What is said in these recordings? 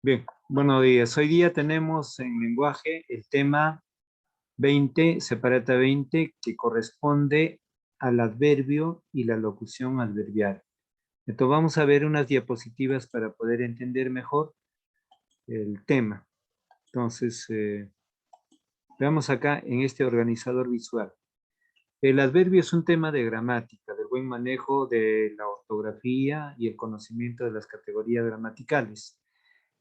Bien, buenos días. Hoy día tenemos en lenguaje el tema 20, separata 20, que corresponde al adverbio y la locución adverbial. Entonces vamos a ver unas diapositivas para poder entender mejor el tema. Entonces, veamos acá en este organizador visual. El adverbio es un tema de gramática, del buen manejo de la ortografía y el conocimiento de las categorías gramaticales.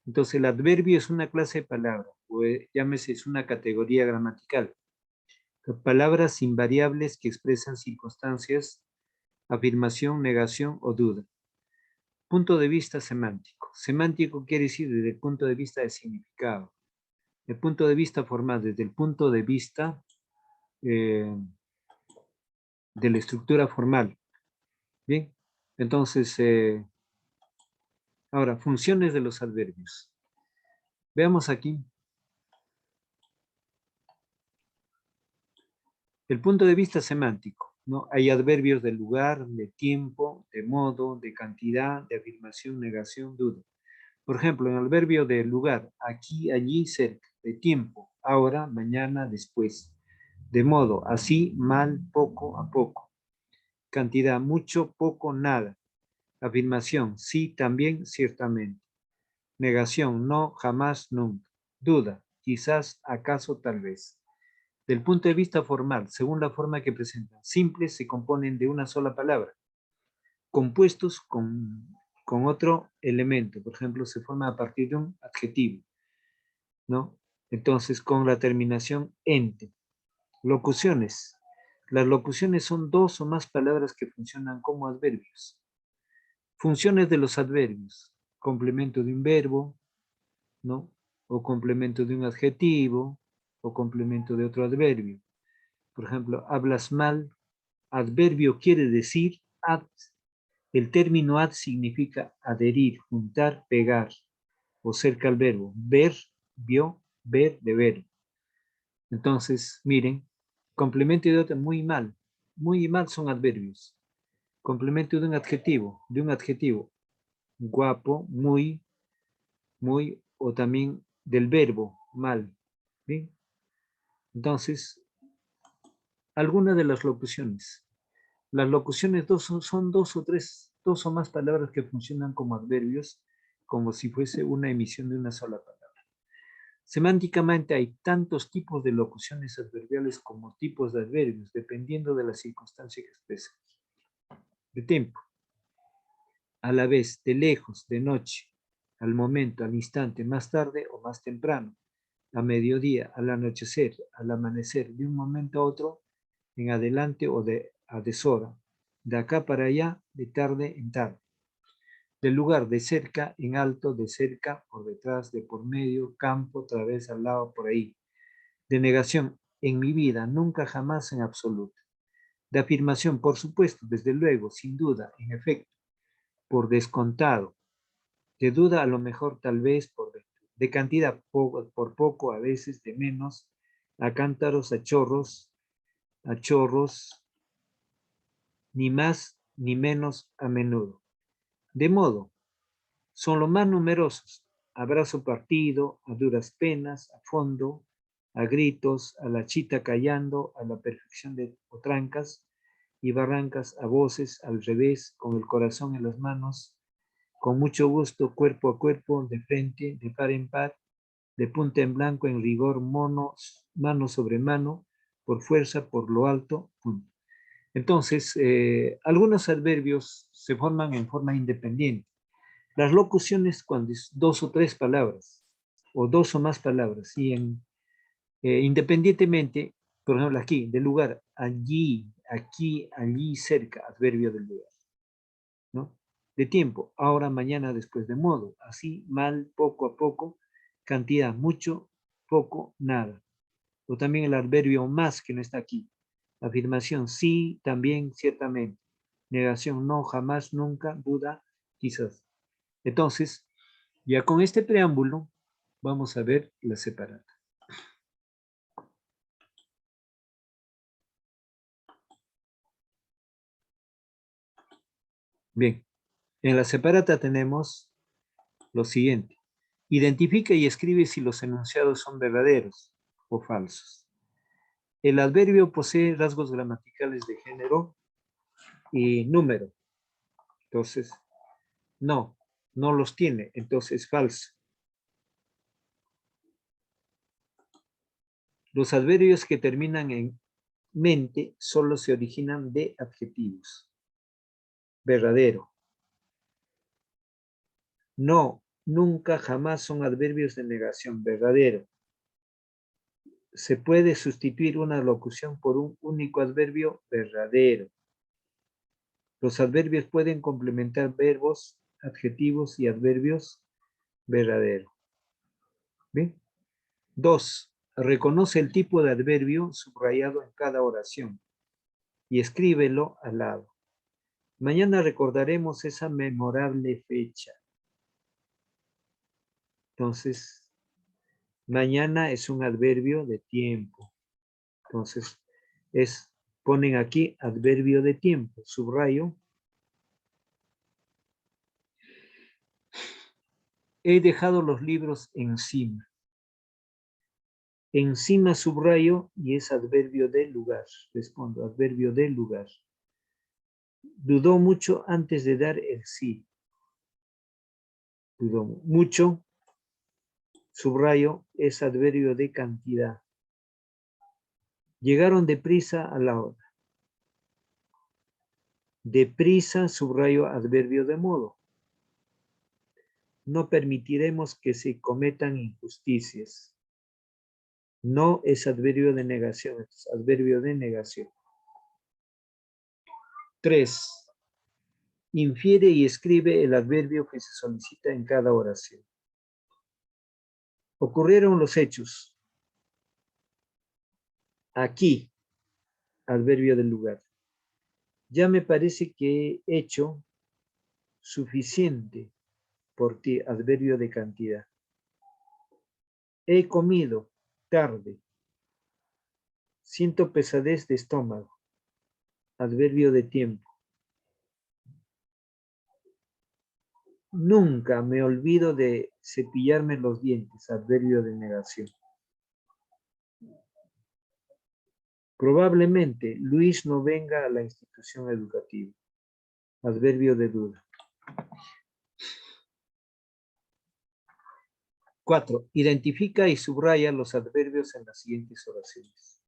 Entonces, el adverbio es una clase de palabra, o llámese, es una categoría gramatical. Palabras invariables que expresan circunstancias, afirmación, negación o duda. Punto de vista semántico. Semántico quiere decir desde el punto de vista de significado. El punto de vista formal, desde el punto de vista de la estructura formal. Bien, entonces, ahora, funciones de los adverbios. Veamos aquí. El punto de vista semántico, ¿no? Hay adverbios de lugar, de tiempo, de modo, de cantidad, de afirmación, negación, duda. Por ejemplo, en el adverbio de lugar, aquí, allí, cerca, de tiempo, ahora, mañana, después. De modo, así, mal, poco, a poco. Cantidad, mucho, poco, nada. Afirmación, sí, también, ciertamente. Negación, no, jamás, nunca. Duda, quizás, acaso, tal vez. Del punto de vista formal, según la forma que presentan, simples se componen de una sola palabra, compuestos con otro elemento, por ejemplo, se forma a partir de un adjetivo, ¿no? Entonces, con la terminación ente. Locuciones. Las locuciones son dos o más palabras que funcionan como adverbios. Funciones de los adverbios. Complemento de un verbo, ¿no? O complemento de un adjetivo, o complemento de otro adverbio. Por ejemplo, hablas mal, adverbio quiere decir ad. El término ad significa adherir, juntar, pegar, o cerca al verbo. Ver, vio, ver, de ver. Entonces, miren, complemento de otro, muy mal. Muy mal son adverbios. Complemento de un adjetivo. Guapo, muy, o también del verbo, mal. ¿Bien? Entonces, algunas de las locuciones. Las locuciones son dos o más palabras que funcionan como adverbios, como si fuese una emisión de una sola palabra. Semánticamente hay tantos tipos de locuciones adverbiales como tipos de adverbios, dependiendo de la circunstancia que expresan. De tiempo, a la vez, de lejos, de noche, al momento, al instante, más tarde o más temprano, a mediodía, al anochecer, al amanecer, de un momento a otro, en adelante o a deshora, de acá para allá, de tarde en tarde, del lugar, de cerca en alto, de cerca, por detrás, de por medio, campo, través, al lado, por ahí, de negación, en mi vida, nunca, jamás, en absoluto, de afirmación, por supuesto, desde luego, sin duda, en efecto, por descontado, de duda, a lo mejor, tal vez, de cantidad, por poco, a veces, de menos, a cántaros, a chorros, ni más ni menos a menudo. De modo, son los más numerosos, a brazo partido, a duras penas, a fondo, a gritos, a la chita callando, a la perfección de potrancas y barrancas, a voces, al revés, con el corazón en las manos, con mucho gusto, cuerpo a cuerpo, de frente, de par en par, de punta en blanco, en rigor, mano sobre mano, por fuerza, por lo alto, punto. Entonces, algunos adverbios se forman en forma independiente. Las locuciones cuando es dos o tres palabras, o dos o más palabras, y independientemente, por ejemplo, aquí, del lugar, allí, aquí, allí, cerca, adverbio del lugar, ¿no? De tiempo, ahora, mañana, después, de modo, así, mal, poco a poco, cantidad, mucho, poco, nada. O también el adverbio más, que no está aquí. Afirmación, sí, también, ciertamente. Negación, no, jamás, nunca, duda, quizás. Entonces, ya con este preámbulo, vamos a ver la separata. Bien, en la separata tenemos lo siguiente. Identifica y escribe si los enunciados son verdaderos o falsos. El adverbio posee rasgos gramaticales de género y número. Entonces, no los tiene. Entonces, es falso. Los adverbios que terminan en mente solo se originan de adjetivos. Verdadero. No, nunca, jamás son adverbios de negación. Verdadero. Se puede sustituir una locución por un único adverbio. Verdadero. Los adverbios pueden complementar verbos, adjetivos y adverbios. Verdadero. ¿Bien? 2. Reconoce el tipo de adverbio subrayado en cada oración y escríbelo al lado. Mañana recordaremos esa memorable fecha. Entonces, mañana es un adverbio de tiempo. Entonces, ponen aquí adverbio de tiempo. Subrayo. He dejado los libros encima. Encima subrayo y es adverbio de lugar. Respondo, adverbio de lugar. Dudó mucho antes de dar el sí. Dudó mucho. Subrayo es adverbio de cantidad. Llegaron deprisa a la hora. Deprisa, subrayo, adverbio de modo. No permitiremos que se cometan injusticias. No es adverbio de negación, es adverbio de negación. 3. Infiere y escribe el adverbio que se solicita en cada oración. Ocurrieron los hechos. Aquí, adverbio del lugar. Ya me parece que he hecho suficiente por ti, adverbio de cantidad. He comido tarde. Siento pesadez de estómago. Adverbio de tiempo. Nunca me olvido de cepillarme los dientes. Adverbio de negación. Probablemente Luis no venga a la institución educativa. Adverbio de duda. 4. Identifica y subraya los adverbios en las siguientes oraciones.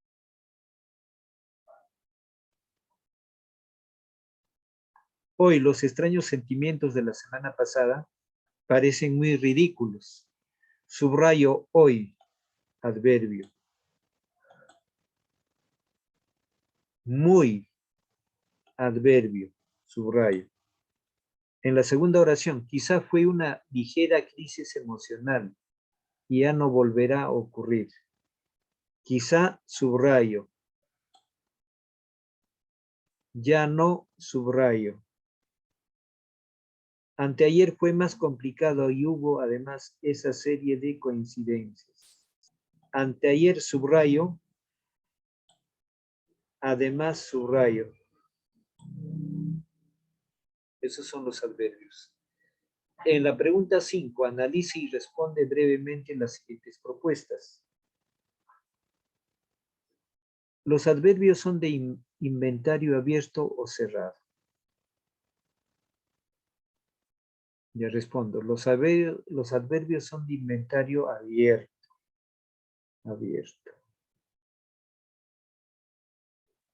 Hoy los extraños sentimientos de la semana pasada parecen muy ridículos. Subrayo hoy, adverbio. Muy, adverbio, subrayo. En la segunda oración, quizá fue una ligera crisis emocional y ya no volverá a ocurrir. Quizá, subrayo. Ya no, subrayo. Anteayer fue más complicado y hubo además esa serie de coincidencias. Anteayer, subrayo. Además, subrayo. Esos son los adverbios. En la pregunta 5, analiza y responde brevemente las siguientes propuestas. Los adverbios son de inventario abierto o cerrado. Ya respondo. Los adverbios son de inventario abierto. Abierto.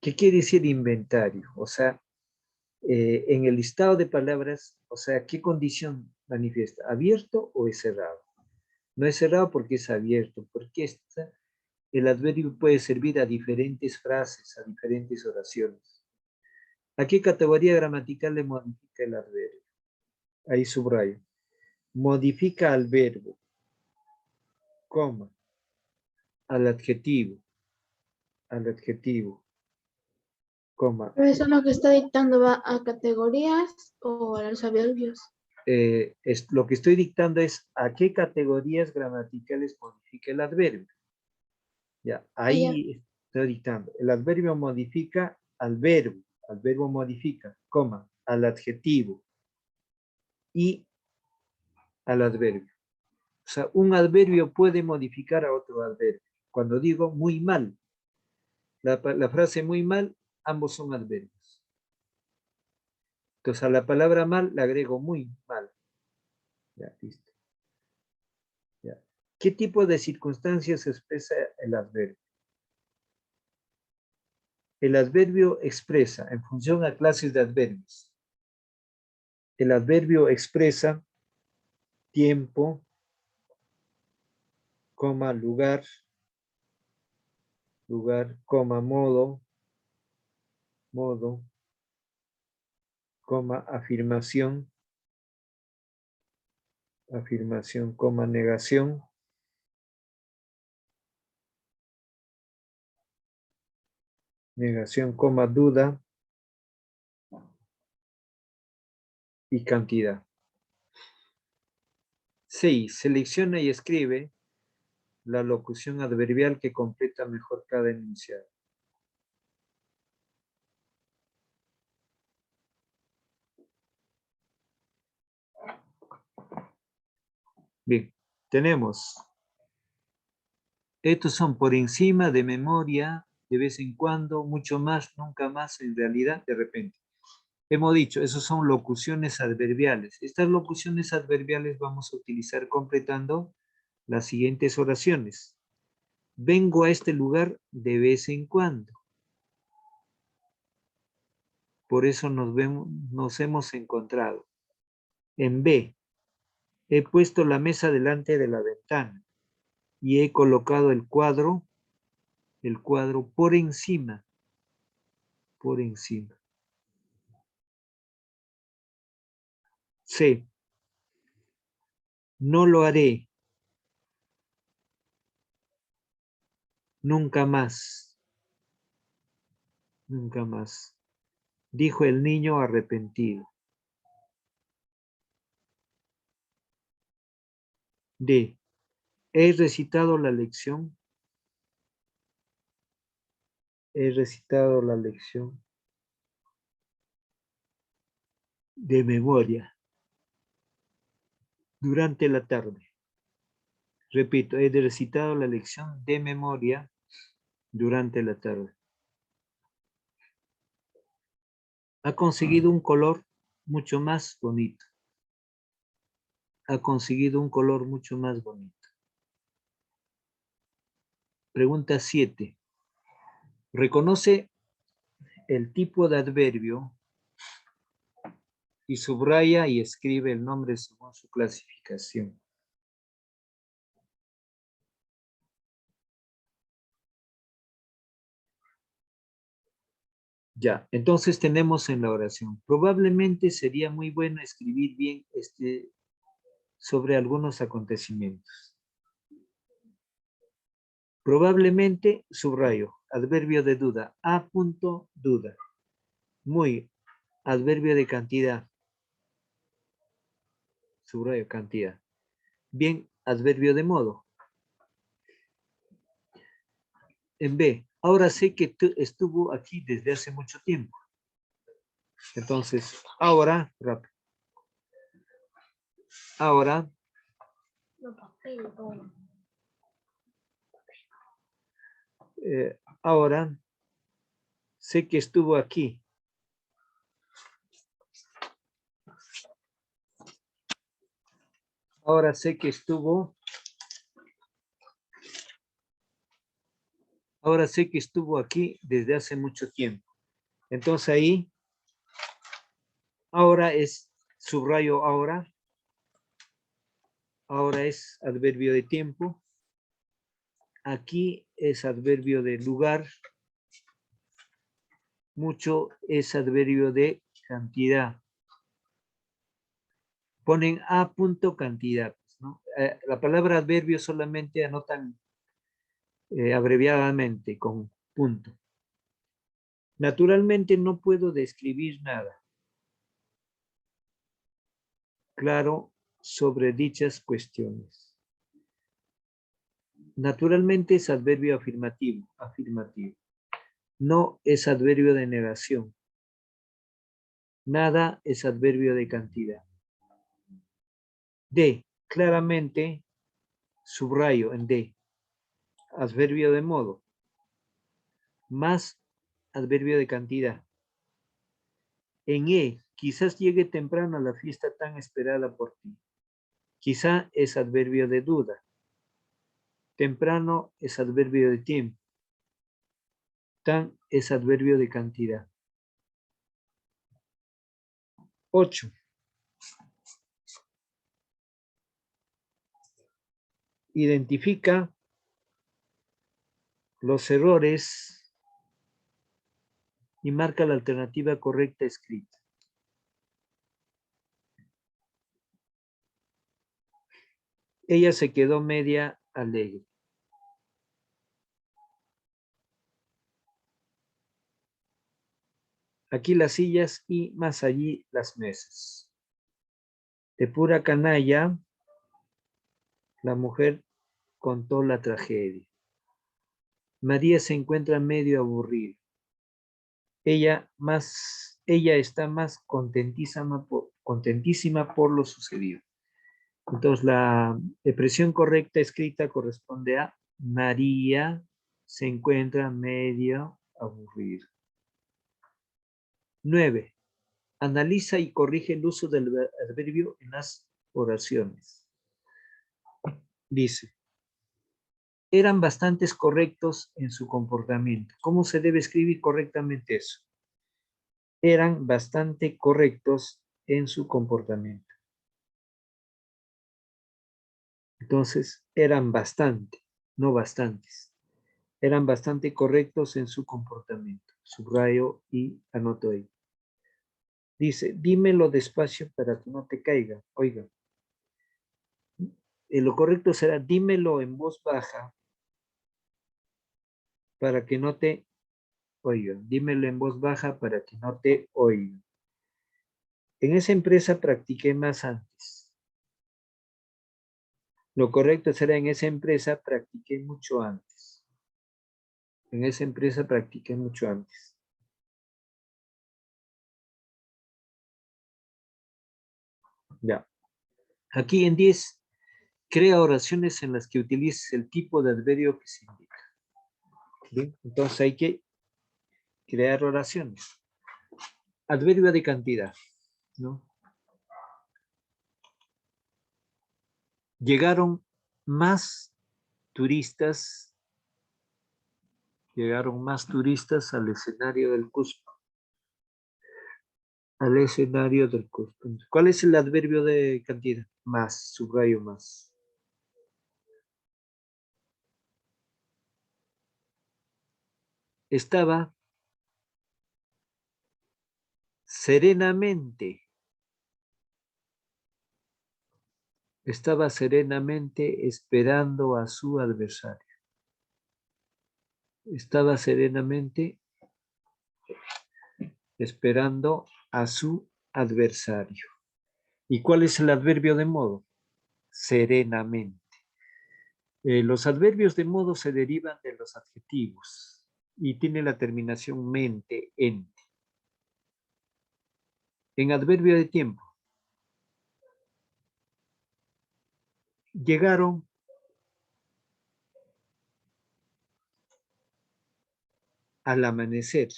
¿Qué quiere decir inventario? O sea, en el listado de palabras, o sea, ¿qué condición manifiesta? ¿Abierto o es cerrado? No es cerrado porque es abierto, porque el adverbio puede servir a diferentes frases, a diferentes oraciones. ¿A qué categoría gramatical le modifica el adverbio? Ahí subrayo. Modifica al verbo, coma, al adjetivo, coma. ¿Pero eso lo que está dictando va a categorías o a los adverbios? Lo que estoy dictando es a qué categorías gramaticales modifica el adverbio. Ya, ahí estoy dictando. El adverbio modifica al verbo modifica, coma, al adjetivo y al adverbio. sea, un adverbio puede modificar a otro adverbio. Cuando digo muy mal, la frase muy mal, ambos son adverbios. Entonces, a la palabra mal le agrego muy mal. Ya, listo. Ya. ¿Qué tipo de circunstancias expresa el adverbio? El adverbio expresa en función a clases de adverbios. El adverbio expresa tiempo, coma, lugar, coma, modo, coma, afirmación, coma, negación, coma, duda y cantidad. 6. Selecciona y escribe la locución adverbial que completa mejor cada enunciado. Bien, tenemos. Estos son por encima, de memoria, de vez en cuando, mucho más, nunca más, en realidad, de repente. Hemos dicho, esos son locuciones adverbiales. Estas locuciones adverbiales vamos a utilizar completando las siguientes oraciones. Vengo a este lugar de vez en cuando. Por eso nos hemos encontrado. En B, he puesto la mesa delante de la ventana y he colocado el cuadro por encima. Por encima. C, no lo haré. Nunca más. Nunca más. Dijo el niño arrepentido. D, he recitado la lección. He recitado la lección de memoria durante la tarde. Repito, he recitado la lección de memoria durante la tarde. Ha conseguido un color mucho más bonito. Ha conseguido un color mucho más bonito. Pregunta 7. Reconoce el tipo de adverbio y subraya y escribe el nombre según su clasificación. Ya, entonces tenemos en la oración. Probablemente sería muy bueno escribir bien sobre algunos acontecimientos. Probablemente, subrayo, adverbio de duda, a punto, duda. Muy, adverbio de cantidad, subrayo, cantidad. Bien, adverbio de modo. En B, ahora sé que estuvo aquí desde hace mucho tiempo. Entonces, ahora, rápido. Ahora, ahora sé que estuvo aquí. Ahora sé que estuvo. Ahora sé que estuvo aquí desde hace mucho tiempo. Entonces ahí, ahora es, subrayo ahora. Ahora es adverbio de tiempo. Aquí es adverbio de lugar. Mucho es adverbio de cantidad. Ponen a punto cantidad, ¿no? La palabra adverbio solamente anotan abreviadamente con punto. Naturalmente no puedo describir nada claro sobre dichas cuestiones. Naturalmente es adverbio afirmativo, afirmativo. No es adverbio de negación. Nada es adverbio de cantidad. D, claramente subrayo en D, adverbio de modo, más adverbio de cantidad. En E, quizás llegue temprano a la fiesta tan esperada por ti. Quizá es adverbio de duda. Temprano es adverbio de tiempo. Tan es adverbio de cantidad. 8. Identifica los errores y marca la alternativa correcta escrita. Ella se quedó media alegre. Aquí las sillas y más allí las mesas. De pura canalla, la mujer contó la tragedia. María se encuentra medio aburrida. Ella está más contentísima por lo sucedido. Entonces, la expresión correcta escrita corresponde a María se encuentra medio aburrida. 9. Analiza y corrige el uso del adverbio en las oraciones. Dice, eran bastante correctos en su comportamiento. ¿Cómo se debe escribir correctamente eso? Eran bastante correctos en su comportamiento. Entonces, eran bastante, no bastantes. Eran bastante correctos en su comportamiento. Subrayo y anoto ahí. Dice, dímelo despacio para que no te caiga. Oiga, lo correcto será dímelo en voz baja para que no te oiga. Dímelo en voz baja para que no te oiga. En esa empresa practiqué más antes. Lo correcto será en esa empresa practiqué mucho antes. En esa empresa practiqué mucho antes. Ya. Aquí en 10, crea oraciones en las que utilices el tipo de adverbio que se indica. ¿Bien? Entonces hay que crear oraciones. Adverbio de cantidad, ¿no? Llegaron más turistas al escenario del Cusco. Al escenario del Cusco. ¿Cuál es el adverbio de cantidad? Más, subrayo más. Estaba serenamente esperando a su adversario. Estaba serenamente esperando a su adversario. ¿Y cuál es el adverbio de modo? Serenamente. Los adverbios de modo se derivan de los adjetivos y tiene la terminación mente, ente. En adverbio de tiempo, llegaron al amanecer.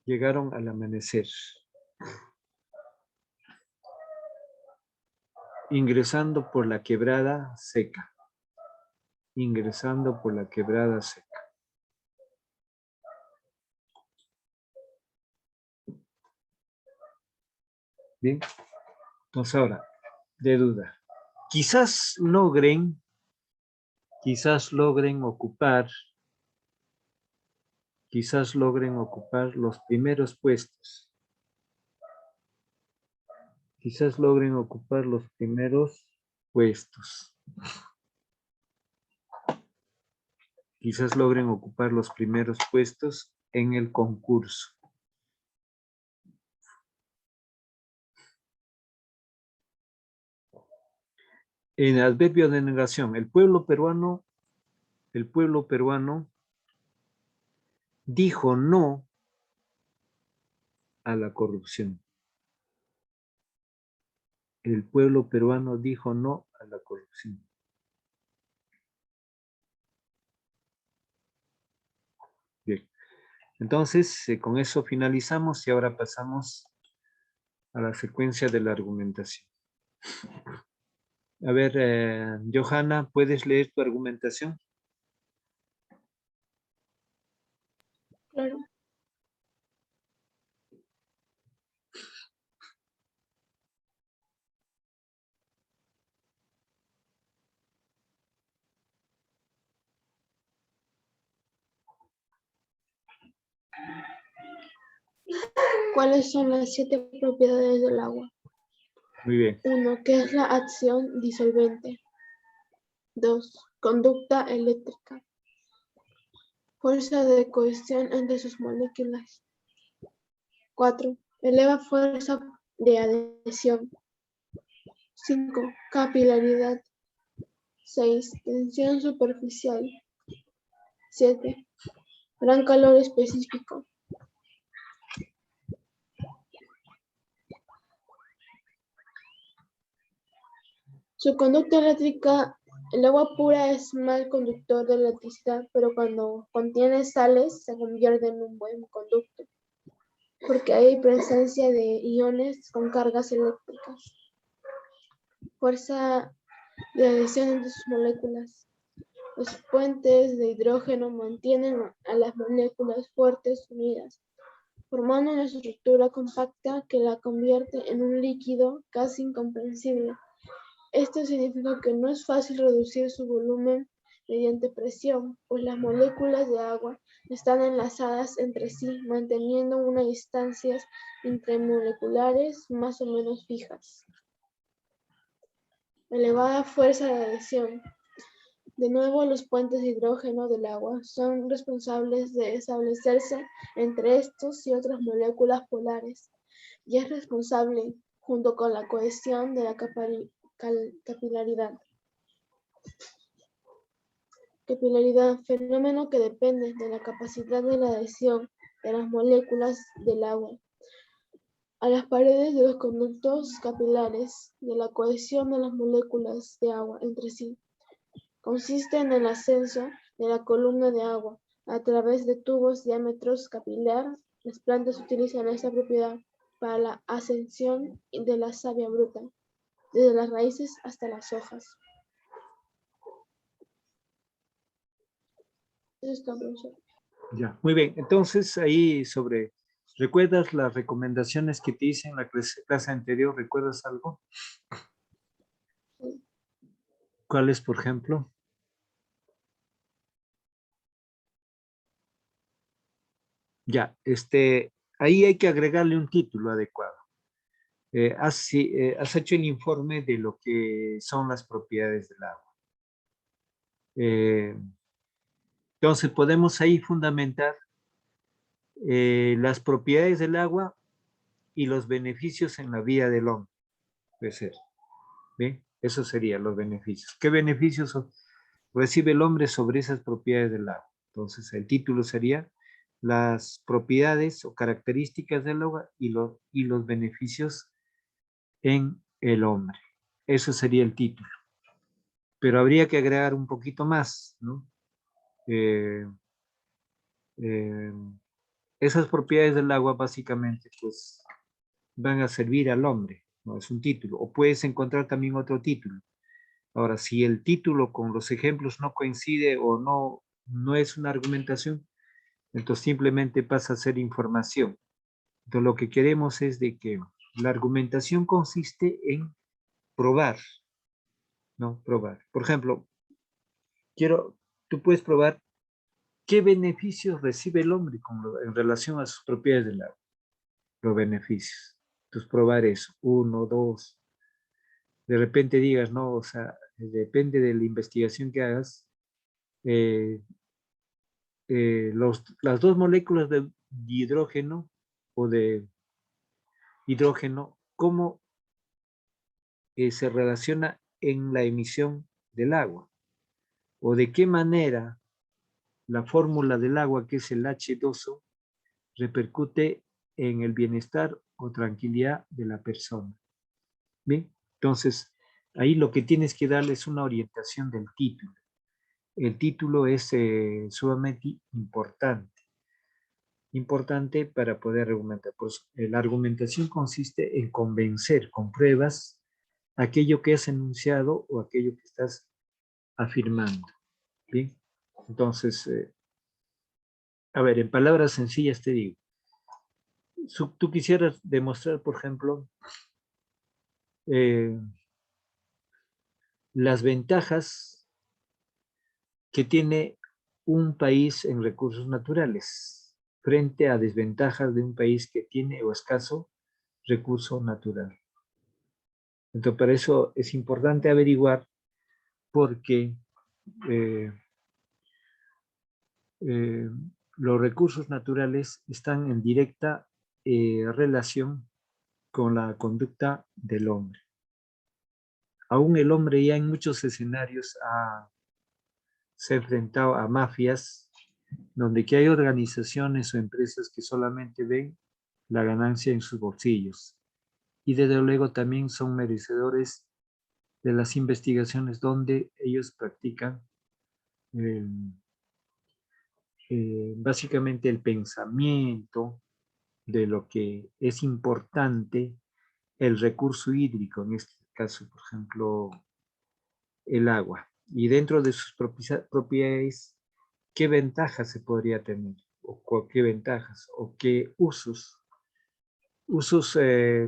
Llegaron al amanecer. Ingresando por la quebrada seca. Ingresando por la quebrada seca. Bien. Entonces ahora, de duda. Quizás logren ocupar los primeros puestos. Quizás logren ocupar los primeros puestos. Quizás logren ocupar los primeros puestos en el concurso. En adverbio de negación, el pueblo peruano dijo no a la corrupción. El pueblo peruano dijo no a la corrupción. Bien, entonces con eso finalizamos y ahora pasamos a la secuencia de la argumentación. A ver, Johanna, ¿puedes leer tu argumentación? Claro. ¿Cuáles son las 7 propiedades del agua? Muy bien. 1. ¿Qué es la acción disolvente? 2. Conducta eléctrica. Fuerza de cohesión entre sus moléculas. 4. Eleva fuerza de adhesión. 5. Capilaridad. 6. Tensión superficial. 7. Gran calor específico. Su conducta eléctrica. El agua pura es mal conductor de electricidad, pero cuando contiene sales se convierte en un buen conducto, porque hay presencia de iones con cargas eléctricas. Fuerza de adhesión entre sus moléculas. Los puentes de hidrógeno mantienen a las moléculas fuertes unidas, formando una estructura compacta que la convierte en un líquido casi incomprensible. Esto significa que no es fácil reducir su volumen mediante presión, pues las moléculas de agua están enlazadas entre sí, manteniendo unas distancias intermoleculares más o menos fijas. Elevada fuerza de adhesión. De nuevo, los puentes de hidrógeno del agua son responsables de establecerse entre estos y otras moléculas polares, y es responsable, junto con la cohesión, de la capilaridad. Capilaridad, fenómeno que depende de la capacidad de la adhesión de las moléculas del agua a las paredes de los conductos capilares, de la cohesión de las moléculas de agua entre sí. Consiste en el ascenso de la columna de agua a través de tubos diámetros capilar. Las plantas utilizan esta propiedad para la ascensión de la savia bruta, desde las raíces hasta las hojas. Eso es todo, profesor. Ya, muy bien. Entonces, ahí ¿recuerdas las recomendaciones que te hice en la clase anterior? ¿Recuerdas algo? Sí. ¿Cuáles, por ejemplo? Ya, ahí hay que agregarle un título adecuado. Has hecho el informe de lo que son las propiedades del agua. Entonces, podemos ahí fundamentar las propiedades del agua y los beneficios en la vida del hombre. Puede ser. ¿Bien? Eso serían los beneficios. ¿Qué beneficios recibe el hombre sobre esas propiedades del agua? Entonces, el título sería las propiedades o características del agua y los beneficios en el hombre. Eso sería el título. Pero habría que agregar un poquito más, ¿no? Esas propiedades del agua básicamente pues van a servir al hombre, ¿no? Es un título. O puedes encontrar también otro título. Ahora, si el título con los ejemplos no coincide o no es una argumentación, entonces simplemente pasa a ser información. Entonces lo que queremos es de que la argumentación consiste en probar, ¿no? Probar. Por ejemplo, tú puedes probar qué beneficios recibe el hombre en relación a sus propiedades del agua. Los beneficios. Entonces probar eso, 1, 2. De repente digas, no, o sea, depende de la investigación que hagas, las dos moléculas de hidrógeno o de hidrógeno, ¿cómo se relaciona en la emisión del agua? ¿O de qué manera la fórmula del agua, que es el H2O, repercute en el bienestar o tranquilidad de la persona? Bien, entonces Ahí lo que tienes que darle es una orientación del título. El título es sumamente importante para poder argumentar. Pues la argumentación consiste en convencer con pruebas aquello que has enunciado o aquello que estás afirmando. ¿Bien? Entonces, a ver, en palabras sencillas te digo, tú quisieras demostrar, por ejemplo, eh, las ventajas que tiene un país en recursos naturales frente a desventajas de un país que tiene o escaso recurso natural. Entonces, para eso es importante averiguar porque eh, eh, los recursos naturales están en directa relación con la conducta del hombre. Aún el hombre ya en muchos escenarios se ha enfrentado a mafias donde que hay organizaciones o empresas que solamente ven la ganancia en sus bolsillos. Y desde luego también son merecedores de las investigaciones donde ellos practican eh, básicamente el pensamiento de lo que es importante el recurso hídrico, en este caso, por ejemplo, el agua. Y dentro de sus propiedades, ¿qué ventajas se podría tener? ¿O qué ventajas? ¿O qué usos? Usos,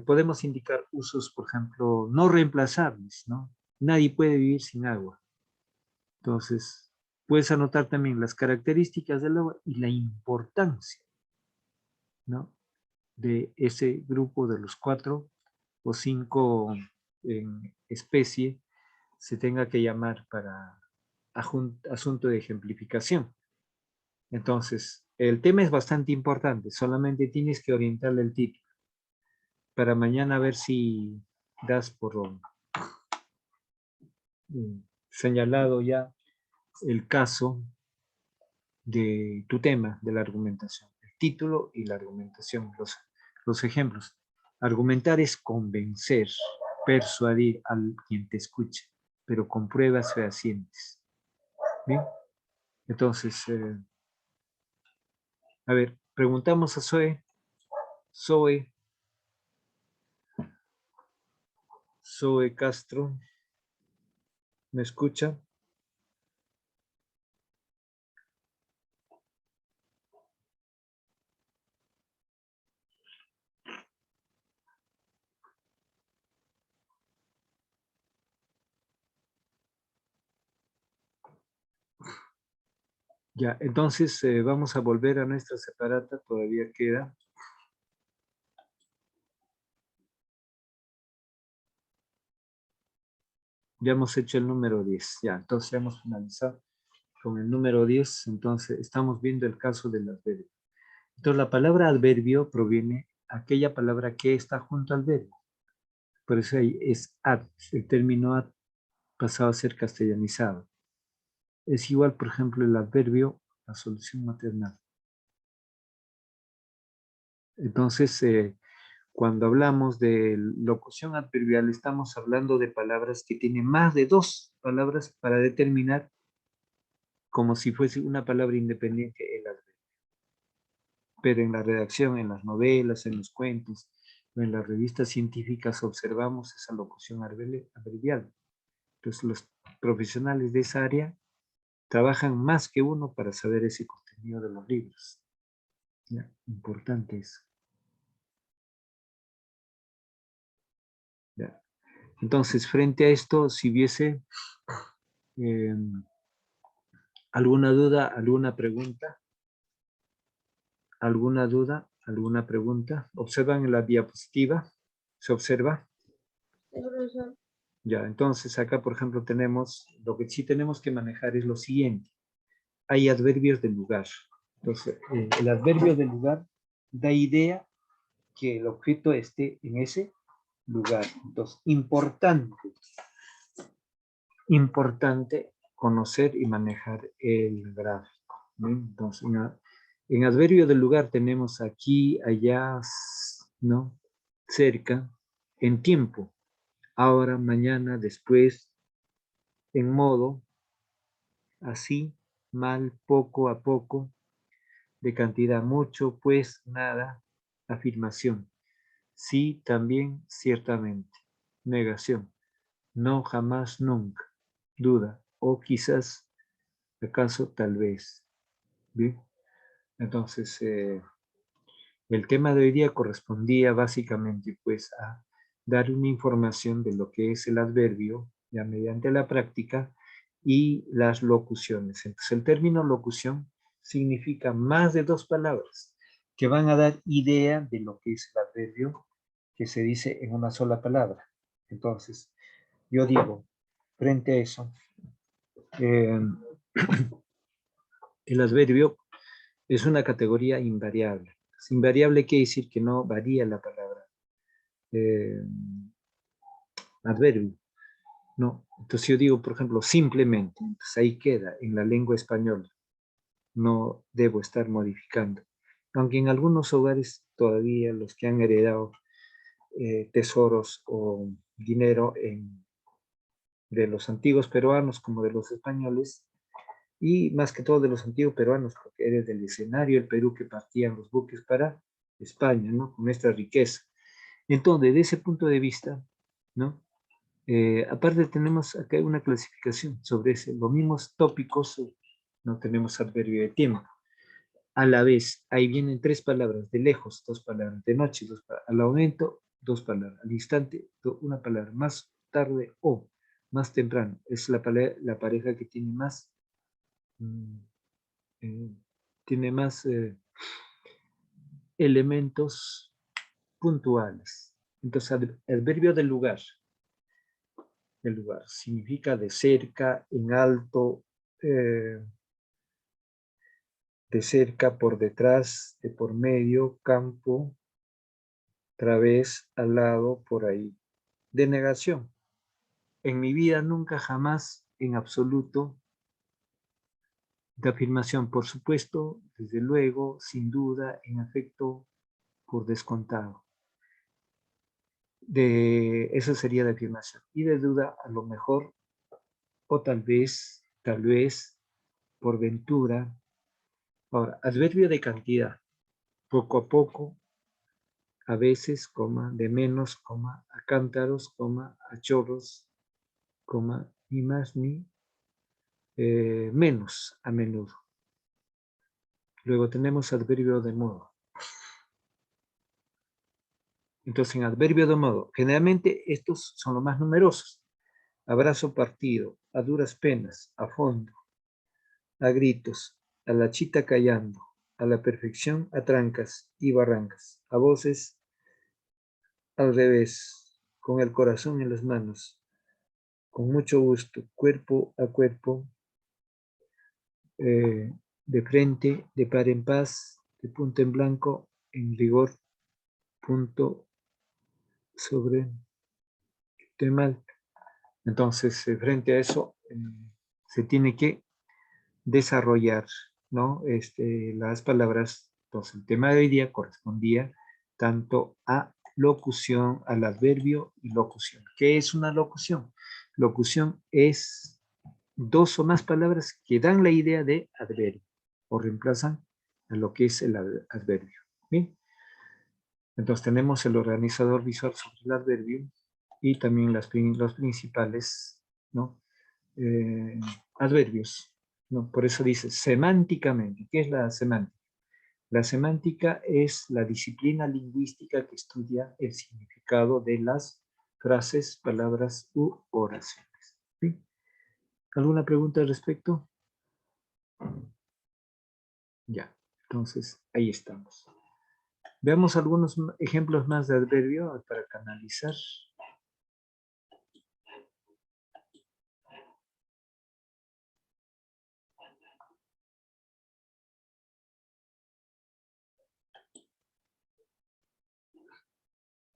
podemos indicar usos, por ejemplo, no reemplazables, ¿no? Nadie puede vivir sin agua. Entonces, puedes anotar también las características del agua y la importancia, ¿no? De ese grupo de los 4 o 5 en especie se tenga que llamar para asunto de ejemplificación. Entonces, el tema es bastante importante, solamente tienes que orientarle el título para mañana ver si das por señalado ya el caso de tu tema, de la argumentación, el título y la argumentación, los ejemplos. Argumentar es convencer, persuadir a quien te escucha, pero con pruebas fehacientes. ¿Bien? Entonces, a ver, preguntamos a Zoe. Zoe Castro, ¿me escucha? Ya, entonces vamos a volver a nuestra separata, todavía queda. Ya hemos hecho el número 10, ya, entonces ya hemos finalizado con el número 10, entonces estamos viendo el caso del adverbio. Entonces la palabra adverbio proviene aquella palabra que está junto al verbo. Por eso ahí es ad, el término ad pasado a ser castellanizado. Es igual, por ejemplo, el adverbio, la solución maternal. Entonces, cuando hablamos de locución adverbial, estamos hablando de palabras que tienen más de 2 palabras para determinar como si fuese una palabra independiente el adverbio. Pero en la redacción, en las novelas, en los cuentos, o en las revistas científicas observamos esa locución adverbial. Entonces los profesionales de esa área trabajan más que uno para saber ese contenido de los libros. ¿Ya? Importante eso. ¿Ya? Entonces, frente a esto, si hubiese alguna duda, alguna pregunta, alguna pregunta, observan en la diapositiva, se observa. Ya, entonces acá, por ejemplo, tenemos, lo que sí tenemos que manejar es lo siguiente. Hay adverbios del lugar. Entonces, el adverbio del lugar da idea que el objeto esté en ese lugar. Entonces, importante conocer y manejar el gráfico. ¿Sí? Entonces, en adverbio del lugar tenemos aquí, allá, ¿no? Cerca, en tiempo. ahora, mañana, después, en modo, así, mal, poco a poco, de cantidad, mucho, pues, nada, afirmación. Sí, también, ciertamente. Negación. No, jamás, nunca. Duda. O quizás, acaso, tal vez. Bien. Entonces, el tema de hoy día correspondía básicamente pues a dar una información de lo que es el adverbio ya mediante la práctica y las locuciones. Entonces, el término locución significa más de dos palabras que van a dar idea de lo que es el adverbio que se dice en una sola palabra. Entonces, yo digo, frente a eso, eh, el adverbio es una categoría invariable. Invariable quiere decir que no varía la palabra eh, adverbio. No, entonces yo digo, por ejemplo, simplemente, entonces ahí queda en la lengua española. No debo estar modificando. Aunque en algunos hogares todavía los que han heredado tesoros o dinero de los antiguos peruanos como de los españoles, y más que todo de los antiguos peruanos, porque era del escenario el Perú que partían los buques para España, ¿no? Con esta riqueza. Entonces, de ese punto de vista, ¿no? Aparte tenemos acá una clasificación sobre ese, los mismos tópicos, no tenemos adverbio de tiempo. A la vez, ahí vienen tres palabras, de lejos, dos palabras, de noche, dos palabras, al aumento, dos palabras, al instante, una palabra, más tarde o más temprano. Es la pareja que tiene más, mm, eh, tiene más elementos puntuales. Entonces, adverbio del lugar significa de cerca, en alto, eh, de cerca, por detrás, de por medio, campo, través, al lado, por ahí. De negación. En mi vida nunca jamás, en absoluto. De afirmación, por supuesto, desde luego, sin duda, en efecto, por descontado. Eso sería de afirmación. Y de duda, a lo mejor, o tal vez, por ventura. Ahora, adverbio de cantidad. Poco a poco, a veces, coma, de menos, coma, a cántaros, coma, a chorros, coma, ni más ni menos, a menudo. Luego tenemos adverbio de modo. Entonces, en adverbio de modo, generalmente estos son los más numerosos. Abrazo partido, a duras penas, a fondo, a gritos, a la chita callando, a la perfección, a trancas y barrancas, a voces al revés, con el corazón en las manos, con mucho gusto, cuerpo a cuerpo, de frente, de par en paz, de punto en blanco, en rigor, punto sobre mal. Entonces, frente a eso, se tiene que desarrollar, ¿no? Las palabras. Entonces, el tema de hoy día correspondía tanto a locución, al adverbio y locución. ¿Qué es una locución? Locución es dos o más palabras que dan la idea de adverbio o reemplazan a lo que es el adverbio. ¿Bien? Entonces tenemos el organizador visual sobre el adverbio y también los principales, ¿no? Adverbios, ¿no? Por eso dice semánticamente. ¿Qué es la semántica? La semántica es la disciplina lingüística que estudia el significado de las frases, palabras u oraciones. ¿Sí? ¿Alguna pregunta al respecto? Ya, entonces ahí estamos. Veamos algunos ejemplos más de adverbio para canalizar.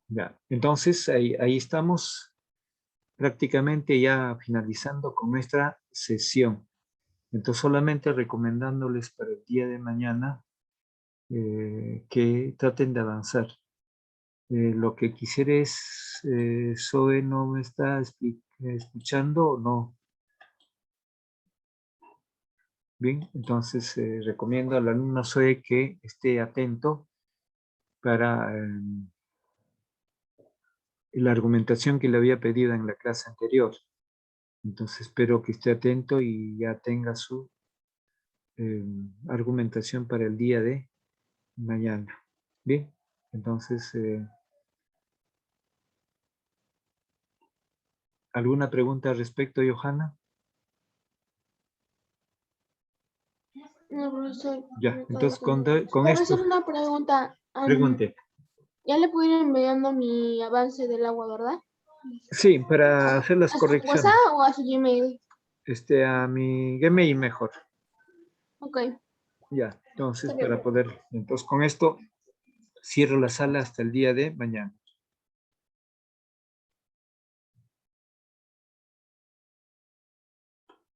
Ya, entonces ahí estamos prácticamente ya finalizando con nuestra sesión. Entonces solamente recomendándoles para el día de mañana que traten de avanzar Lo que quisiera es, Zoe, ¿no me está escuchando o no? Bien, entonces recomiendo al alumno Zoe que esté atento para la argumentación que le había pedido en la clase anterior. Entonces espero que esté atento y ya tenga su argumentación para el día de mañana. Bien, entonces, ¿alguna pregunta al respecto, Johanna? No, profesor. Ya, entonces con esto, Profesor, una pregunta. pregunte. Ya le pudieron enviando mi avance del agua, ¿verdad? Sí, para hacer las ¿A su correcciones. WhatsApp o a su Gmail? A mi Gmail mejor. Ok, Ya, entonces está bien. entonces con esto cierro la sala hasta el día de mañana.